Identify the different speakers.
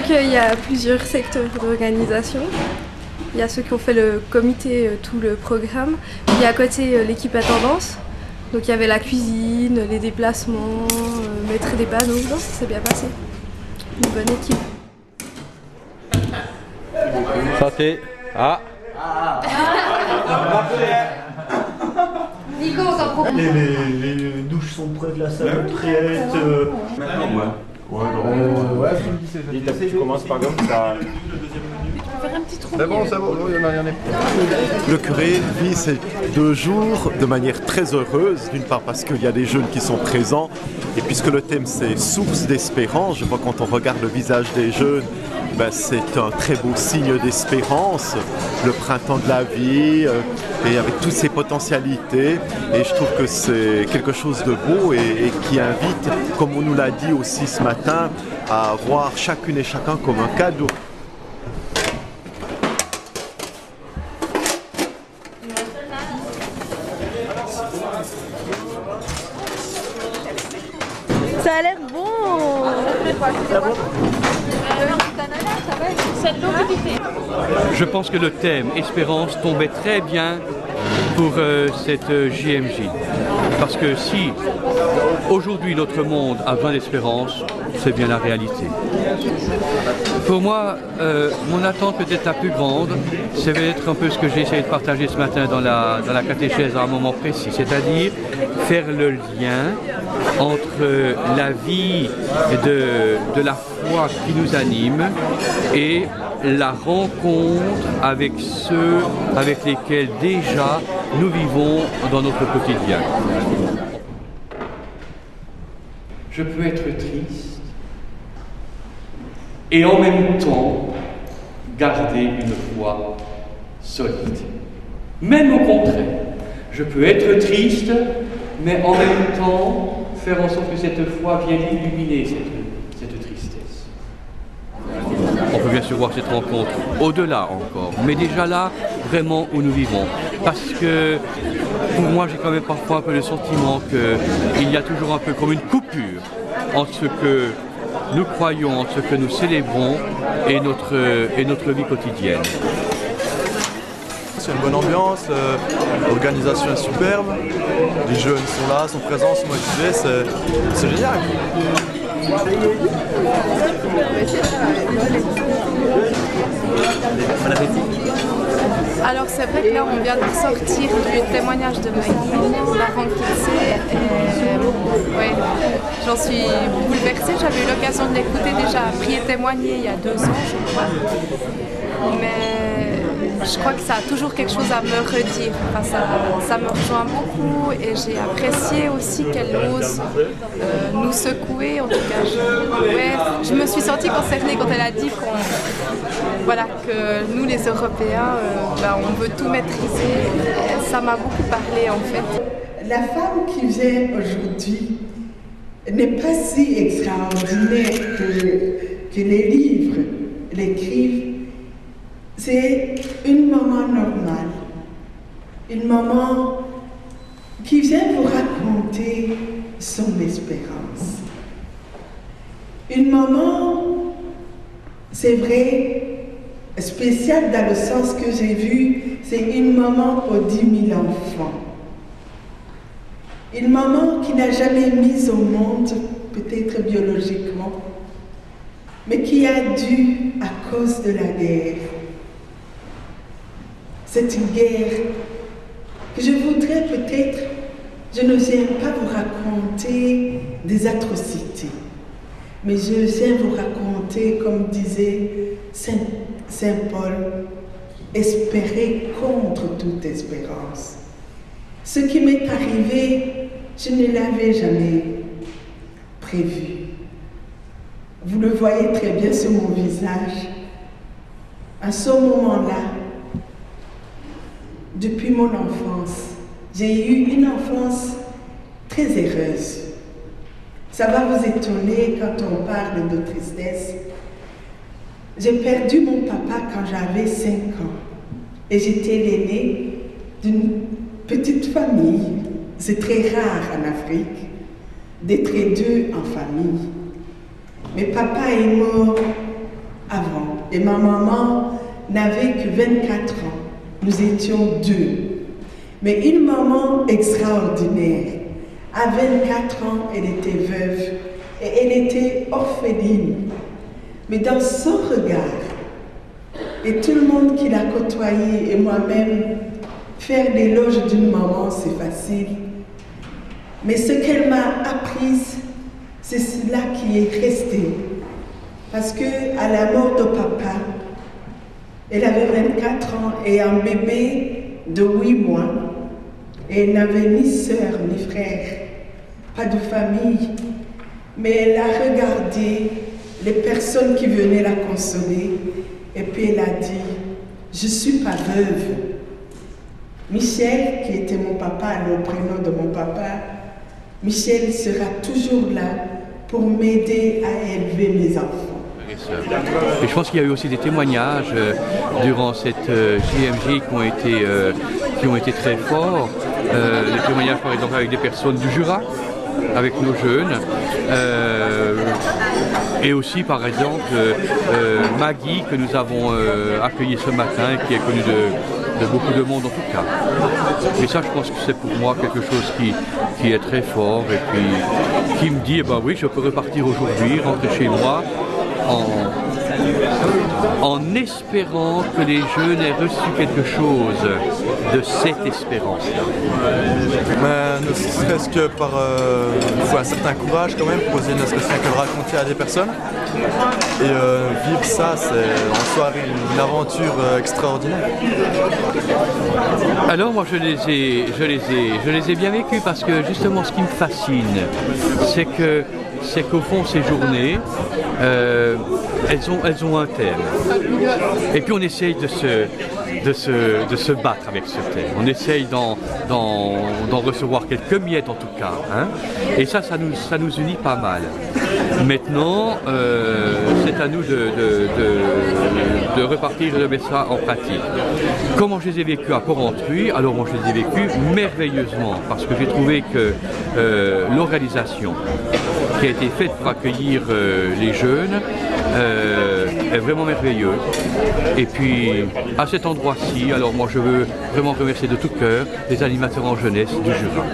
Speaker 1: qu'il y a plusieurs secteurs d'organisation. Il y a ceux qui ont fait le comité, tout le programme. Puis à côté, l'équipe à tendance. Donc il y avait la cuisine, les déplacements, mettre des panneaux. Non, ça s'est bien passé. Une bonne équipe.
Speaker 2: Santé. Ah.
Speaker 3: Nico, on s'en fout.
Speaker 4: Les douches sont près de la salle de retraite.
Speaker 5: Maintenant, ouais.
Speaker 4: Ouais, tu commences par comme ça.
Speaker 3: Faire un petit trou.
Speaker 5: C'est bon, il y en a.
Speaker 6: Le curé vit ces 2 jours de manière très heureuse, d'une part parce qu'il y a des jeunes qui sont présents, et puisque le thème c'est source d'espérance, je vois quand on regarde le visage des jeunes, c'est un très beau signe d'espérance, le printemps de la vie, et avec toutes ses potentialités, et je trouve que c'est quelque chose de beau et qui invite, comme on nous l'a dit aussi ce matin, à voir chacune et chacun comme un cadeau.
Speaker 3: Ça a l'air bon.
Speaker 2: Je pense que le thème espérance tombait très bien pour cette JMJ. Parce que si aujourd'hui notre monde a besoin d'espérance, c'est bien la réalité. Pour moi, mon attente peut-être la plus grande, c'est peut-être un peu ce que j'ai essayé de partager ce matin dans la catéchèse à un moment précis, c'est-à-dire faire le lien entre la vie de la foi qui nous anime et la rencontre avec ceux avec lesquels déjà nous vivons dans notre quotidien. Je peux être triste et en même temps garder une foi solide. Même au contraire, je peux être triste, mais en même temps faire en sorte que cette foi vienne illuminer cette tristesse. On peut bien sûr voir cette rencontre au-delà encore, mais déjà là, vraiment où nous vivons. Parce que pour moi, j'ai quand même parfois un peu le sentiment qu'il y a toujours un peu comme une coupure entre ce que nous croyons, entre ce que nous célébrons et notre vie quotidienne.
Speaker 5: C'est une bonne ambiance, l'organisation est superbe, les jeunes sont là, sont présents, sont motivés, c'est génial.
Speaker 1: Alors c'est vrai que là on vient de sortir du témoignage de Maggie, la rencontrée, ouais, j'en suis bouleversée, j'avais eu l'occasion de l'écouter déjà, prier témoigner il y a 2 ans je crois, mais je crois que ça a toujours quelque chose à me redire, enfin, ça me rejoint beaucoup et j'ai apprécié aussi qu'elle ose nous secouer, en tout cas je me suis sentie concernée quand elle a dit que nous les Européens, on veut tout maîtriser, ça m'a beaucoup parlé en fait.
Speaker 7: La femme qui vient aujourd'hui n'est pas si extraordinaire que les livres l'écrivent. C'est une maman normale, une maman qui vient vous raconter son espérance. Une maman, c'est vrai, spéciale dans le sens que j'ai vu, c'est une maman pour 10 000 enfants. Une maman qui n'a jamais mis au monde, peut-être biologiquement, mais qui a dû, à cause de la guerre, c'est une guerre que je voudrais peut-être, je ne viens pas vous raconter des atrocités, mais je viens vous raconter, comme disait Saint Paul, espérer contre toute espérance. Ce qui m'est arrivé, je ne l'avais jamais prévu. Vous le voyez très bien sur mon visage. À ce moment-là, depuis mon enfance, j'ai eu une enfance très heureuse. Ça va vous étonner quand on parle de tristesse. J'ai perdu mon papa quand j'avais 5 ans et j'étais l'aînée d'une petite famille. C'est très rare en Afrique d'être 2 en famille. Mais papa est mort avant. Et ma maman n'avait que 24 ans. Nous étions deux. Mais une maman extraordinaire. À 24 ans, elle était veuve et elle était orpheline. Mais dans son regard, et tout le monde qui l'a côtoyée et moi-même, faire l'éloge d'une maman, c'est facile. Mais ce qu'elle m'a apprise, c'est cela qui est resté. Parce qu'à la mort de papa, elle avait 24 ans et un bébé de 8 mois. Et elle n'avait ni sœur ni frère, pas de famille. Mais elle a regardé les personnes qui venaient la consoler et puis elle a dit, je ne suis pas veuve. Michel, qui était mon papa, le prénom de mon papa, Michel sera toujours là pour m'aider à élever mes enfants.
Speaker 2: Et je pense qu'il y a eu aussi des témoignages durant cette JMJ qui ont été très forts. Des témoignages par exemple avec des personnes du Jura, avec nos jeunes. Et aussi par exemple Maggie que nous avons accueillie ce matin et qui est connue de beaucoup de monde en tout cas. Et ça je pense que c'est pour moi quelque chose qui est très fort et puis qui me dit, eh ben oui, je peux repartir aujourd'hui, rentrer chez moi en espérant que les jeunes aient reçu quelque chose de cette espérance-là.
Speaker 5: Mais ne serait-ce que par il faut un certain courage quand même pour oser ne serait-ce que le raconter à des personnes. Et vivre ça, c'est en soi une aventure extraordinaire.
Speaker 2: Alors moi je les ai bien vécus parce que justement ce qui me fascine, c'est qu'au fond ces journées, elles ont un thème. Et puis on essaye de se battre avec ce thème. On essaye d'en recevoir quelques miettes en tout cas. Hein. Et ça nous unit pas mal. Maintenant, c'est à nous de repartir et de mettre ça en pratique. Comment je les ai vécus à Porrentruy? Alors moi je les ai vécus merveilleusement parce que j'ai trouvé que l'organisation qui a été faite pour accueillir les jeunes est vraiment merveilleuse. Et puis à cet endroit-ci, alors moi je veux vraiment remercier de tout cœur les animateurs en jeunesse du Jura.